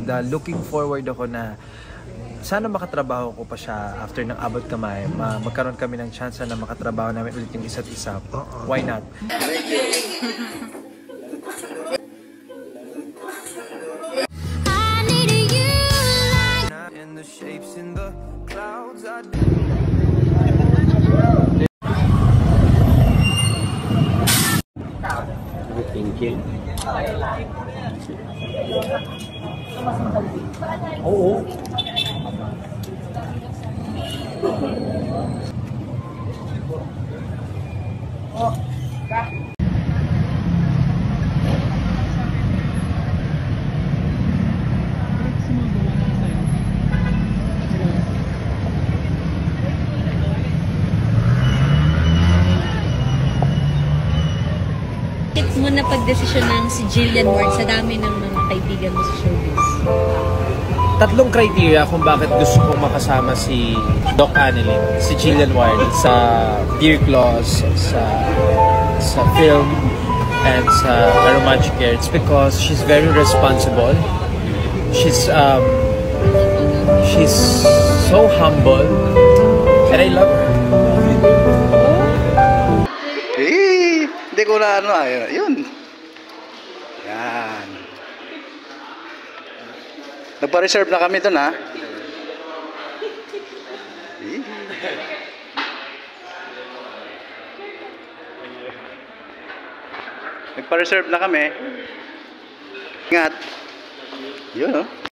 Looking forward ako na sana makatrabaho ko pa siya after ng Abot Kamay. Magkaroon kami ng chance na makatrabaho namin ulit yung isa't isa. Why not? Thinking. Oo. Bakit mo na pagdesisyon ng si Jillian Ward sa dami ng mga kaibigan mo sa showbiz? Tatlong criteria kung bakit gusto kong makasama si Doc Annalyn, si Jillian Ward sa Dear Claus, sa film, and sa Romantic Care. It's because she's very responsible. She's so humble, and I love her. Hindi ko na ano, yun. Yan. Nagpa-reserve na kami doon, ha? Nagpa-reserve na kami. Ingat. Yun, oh.